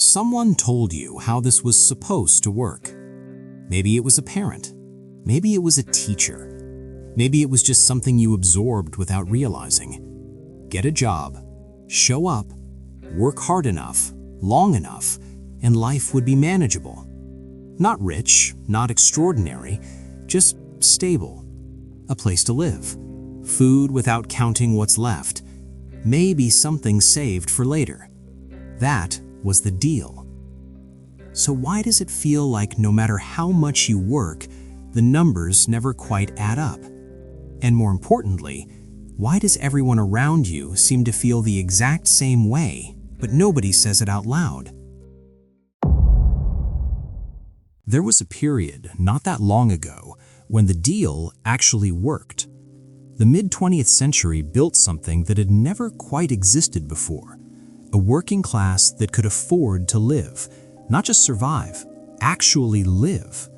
Someone told you how this was supposed to work. Maybe it was a parent. Maybe it was a teacher. Maybe it was just something you absorbed without realizing. Get a job, show up, work hard enough, long enough, and life would be manageable. Not rich, not extraordinary, just stable. A place to live. Food without counting what's left. Maybe something saved for later. That was the deal. So why does it feel like no matter how much you work, the numbers never quite add up? And more importantly, why does everyone around you seem to feel the exact same way, but nobody says it out loud? There was a period not that long ago when the deal actually worked. The mid-20th century built something that had never quite existed before. A working class that could afford to live, not just survive, actually live.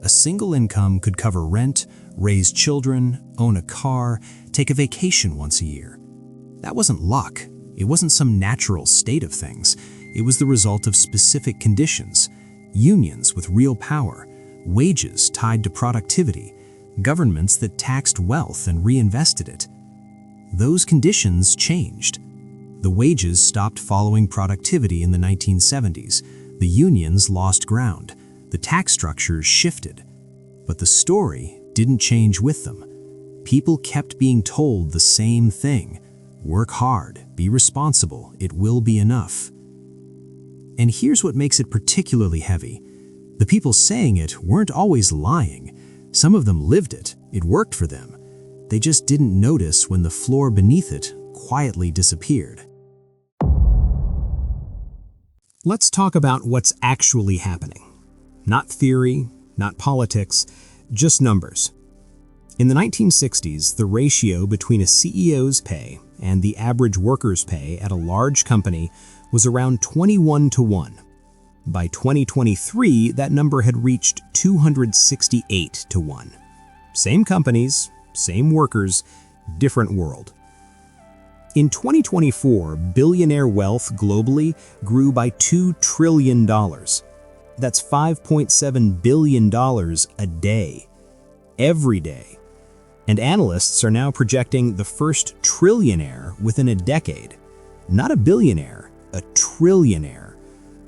A single income could cover rent, raise children, own a car, take a vacation once a year. That wasn't luck. It wasn't some natural state of things. It was the result of specific conditions, unions with real power, wages tied to productivity, governments that taxed wealth and reinvested it. Those conditions changed. The wages stopped following productivity in the 1970s. The unions lost ground. The tax structures shifted. But the story didn't change with them. People kept being told the same thing. Work hard, be responsible, it will be enough. And here's what makes it particularly heavy. The people saying it weren't always lying. Some of them lived it. It worked for them. They just didn't notice when the floor beneath it quietly disappeared. Let's talk about what's actually happening. Not theory, not politics, just numbers. In the 1960s, the ratio between a CEO's pay and the average worker's pay at a large company was around 21-to-1. By 2023, that number had reached 268-to-1. Same companies, same workers, different world. In 2024, billionaire wealth globally grew by $2 trillion. That's $5.7 billion a day, every day. And analysts are now projecting the first trillionaire within a decade. Not a billionaire, a trillionaire,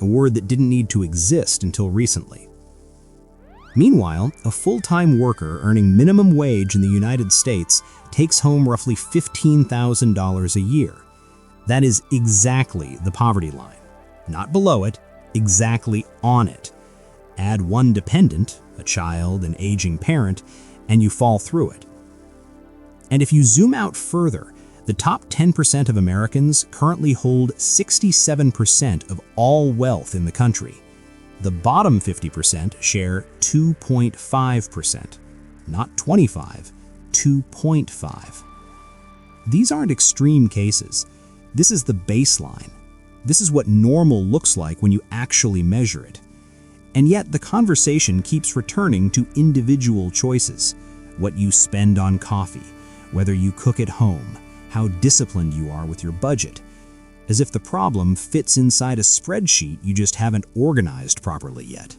a word that didn't need to exist until recently. Meanwhile, a full-time worker earning minimum wage in the United States takes home roughly $15,000 a year. That is exactly the poverty line. Not below it, exactly on it. Add one dependent, a child, an aging parent, and you fall through it. And if you zoom out further, the top 10% of Americans currently hold 67% of all wealth in the country. The bottom 50% share 2.5%, not 25, 2.5. These aren't extreme cases. This is the baseline. This is what normal looks like when you actually measure it. And yet the conversation keeps returning to individual choices. What you spend on coffee, whether you cook at home, how disciplined you are with your budget, as if the problem fits inside a spreadsheet you just haven't organized properly yet.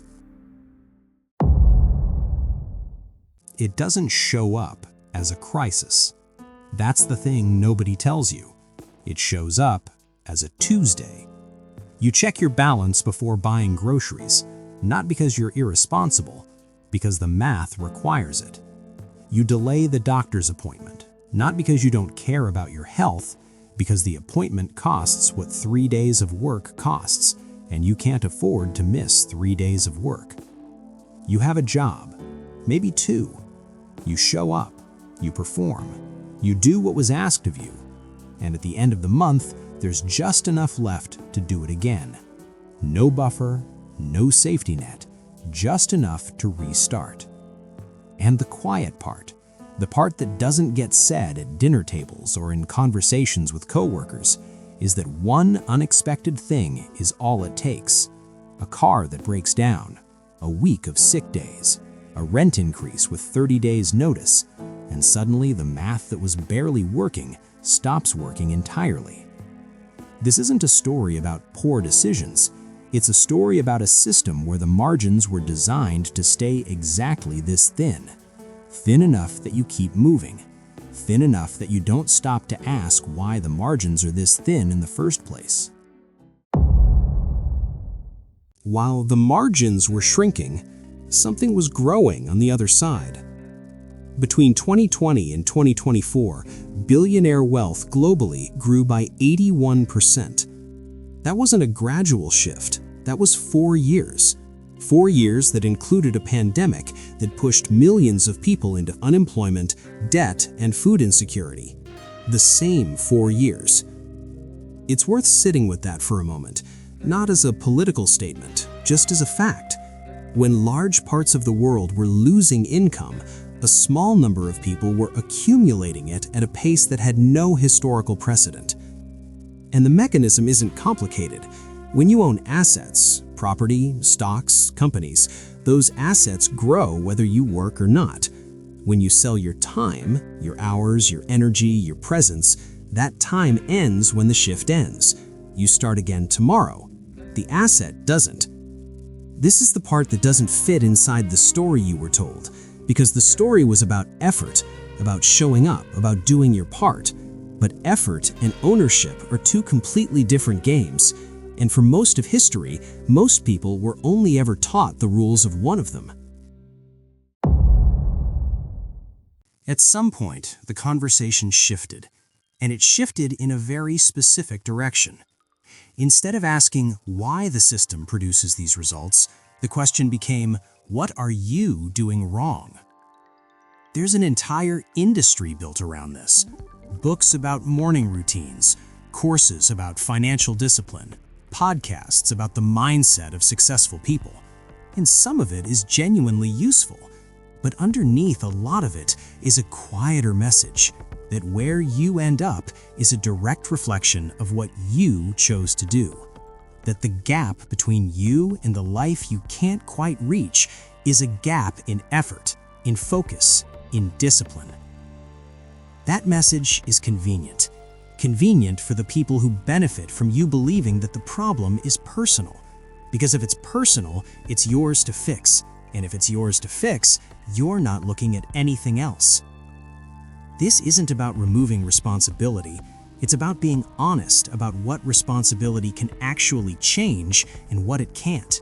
It doesn't show up as a crisis. That's the thing nobody tells you. It shows up as a Tuesday. You check your balance before buying groceries, not because you're irresponsible, because the math requires it. You delay the doctor's appointment, not because you don't care about your health, because the appointment costs what 3 days of work costs, and you can't afford to miss 3 days of work. You have a job, maybe 2. You show up, you perform, you do what was asked of you, and at the end of the month, there's just enough left to do it again. No buffer, no safety net, just enough to restart. And the quiet part, the part that doesn't get said at dinner tables or in conversations with coworkers, is that one unexpected thing is all it takes. A car that breaks down, a week of sick days, a rent increase with 30 days notice, and suddenly the math that was barely working stops working entirely. This isn't a story about poor decisions. It's a story about a system where the margins were designed to stay exactly this thin. Thin enough that you keep moving. Thin enough that you don't stop to ask why the margins are this thin in the first place. While the margins were shrinking, something was growing on the other side. Between 2020 and 2024, billionaire wealth globally grew by 81%. That wasn't a gradual shift, that was 4 years. 4 years that included a pandemic that pushed millions of people into unemployment, debt, and food insecurity. The same 4 years. It's worth sitting with that for a moment, not as a political statement, just as a fact. When large parts of the world were losing income, a small number of people were accumulating it at a pace that had no historical precedent. And the mechanism isn't complicated. When you own assets, property, stocks, companies, those assets grow whether you work or not. When you sell your time, your hours, your energy, your presence, that time ends when the shift ends. You start again tomorrow. The asset doesn't. This is the part that doesn't fit inside the story you were told, because the story was about effort, about showing up, about doing your part. But effort and ownership are two completely different games, and for most of history, most people were only ever taught the rules of one of them. At some point, the conversation shifted, and it shifted in a very specific direction. Instead of asking why the system produces these results, the question became, what are you doing wrong? There's an entire industry built around this. Books about morning routines, courses about financial discipline, podcasts about the mindset of successful people. And some of it is genuinely useful, but underneath a lot of it is a quieter message that where you end up is a direct reflection of what you chose to do. That the gap between you and the life you can't quite reach is a gap in effort, in focus, in discipline. That message is convenient. Convenient for the people who benefit from you believing that the problem is personal. Because if it's personal, it's yours to fix. And if it's yours to fix, you're not looking at anything else. This isn't about removing responsibility. It's about being honest about what responsibility can actually change and what it can't.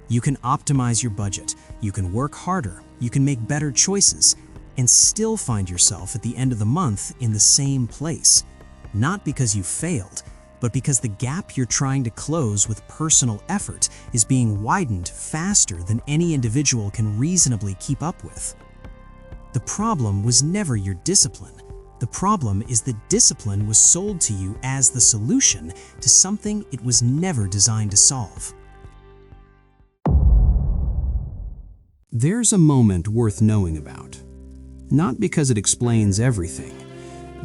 You can optimize your budget, you can work harder, you can make better choices, and still find yourself at the end of the month in the same place. Not because you failed, but because the gap you're trying to close with personal effort is being widened faster than any individual can reasonably keep up with. The problem was never your discipline. The problem is that discipline was sold to you as the solution to something it was never designed to solve. There's a moment worth knowing about. Not because it explains everything,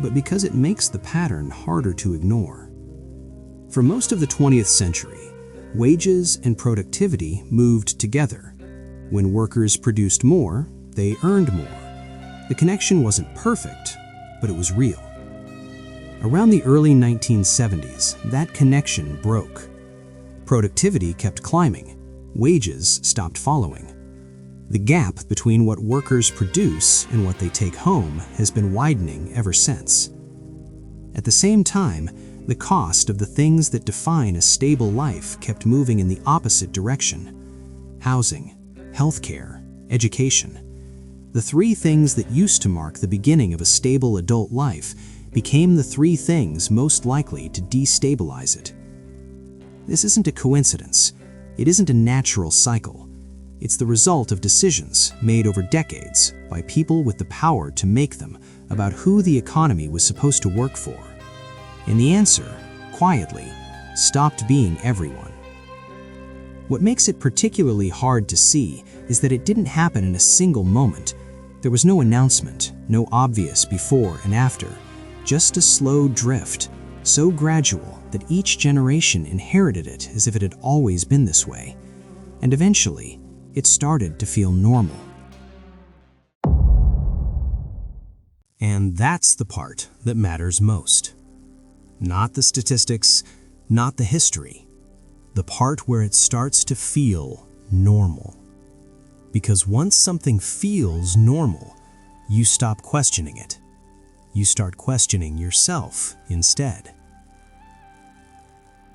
but because it makes the pattern harder to ignore. For most of the 20th century, wages and productivity moved together. When workers produced more, they earned more. The connection wasn't perfect, but it was real. Around the early 1970s, that connection broke. Productivity kept climbing. Wages stopped following. The gap between what workers produce and what they take home has been widening ever since. At the same time, the cost of the things that define a stable life kept moving in the opposite direction. Housing, healthcare, education. The three things that used to mark the beginning of a stable adult life became the three things most likely to destabilize it. This isn't a coincidence. It isn't a natural cycle. It's the result of decisions made over decades by people with the power to make them about who the economy was supposed to work for. And the answer, quietly, stopped being everyone. What makes it particularly hard to see is that it didn't happen in a single moment. There was no announcement, no obvious before and after, just a slow drift, so gradual that each generation inherited it as if it had always been this way. And eventually, it started to feel normal. And that's the part that matters most. Not the statistics, not the history. the part where it starts to feel normal. Because once something feels normal, you stop questioning it. You start questioning yourself instead.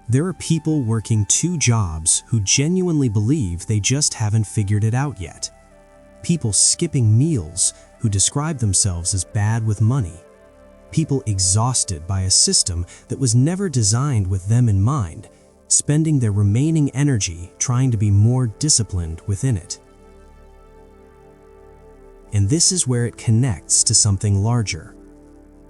There are people working 2 jobs who genuinely believe they just haven't figured it out yet. People skipping meals who describe themselves as bad with money. People exhausted by a system that was never designed with them in mind, spending their remaining energy trying to be more disciplined within it. And this is where it connects to something larger.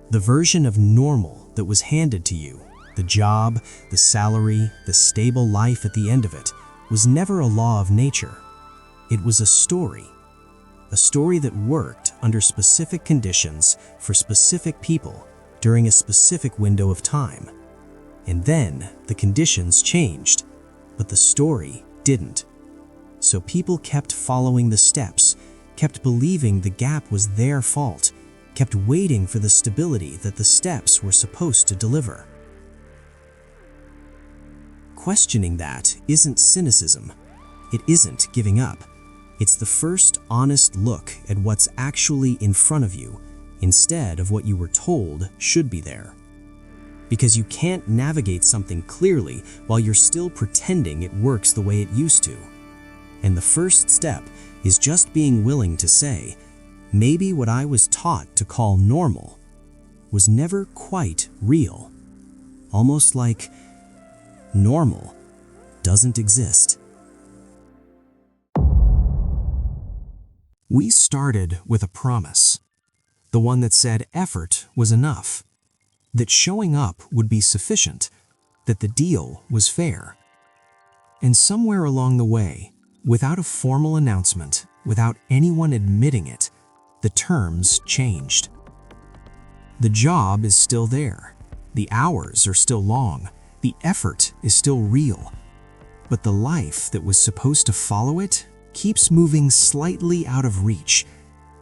The version of normal that was handed to you, the job, the salary, the stable life at the end of it, was never a law of nature. It was a story that worked under specific conditions for specific people during a specific window of time. And then the conditions changed, but the story didn't. So people kept following the steps, kept believing the gap was their fault, kept waiting for the stability that the steps were supposed to deliver. Questioning that isn't cynicism. It isn't giving up. It's the first honest look at what's actually in front of you, instead of what you were told should be there. Because you can't navigate something clearly while you're still pretending it works the way it used to. And the first step is just being willing to say, maybe what I was taught to call normal was never quite real. Almost like normal doesn't exist. We started with a promise, the one that said effort was enough, that showing up would be sufficient, that the deal was fair. And somewhere along the way, without a formal announcement, without anyone admitting it, the terms changed. The job is still there, the hours are still long, the effort is still real, but the life that was supposed to follow it keeps moving slightly out of reach,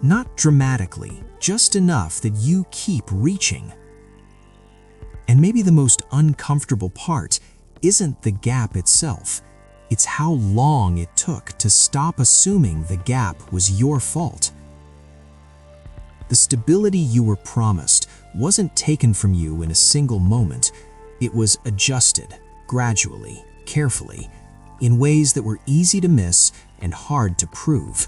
not dramatically, just enough that you keep reaching. And maybe the most uncomfortable part isn't the gap itself, it's how long it took to stop assuming the gap was your fault. The stability you were promised wasn't taken from you in a single moment. It was adjusted, gradually, carefully, in ways that were easy to miss and hard to prove,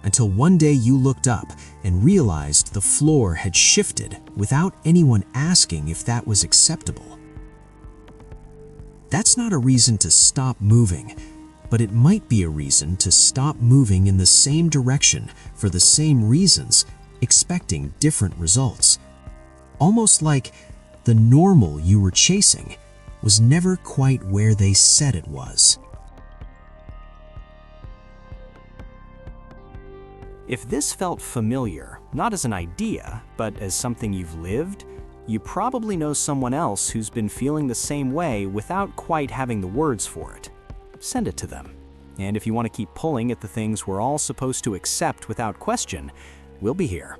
until one day you looked up and realized the floor had shifted without anyone asking if that was acceptable. That's not a reason to stop moving, but it might be a reason to stop moving in the same direction for the same reasons, expecting different results. Almost like the normal you were chasing was never quite where they said it was. If this felt familiar, not as an idea, but as something you've lived, you probably know someone else who's been feeling the same way without quite having the words for it. Send it to them. And if you want to keep pulling at the things we're all supposed to accept without question, we'll be here.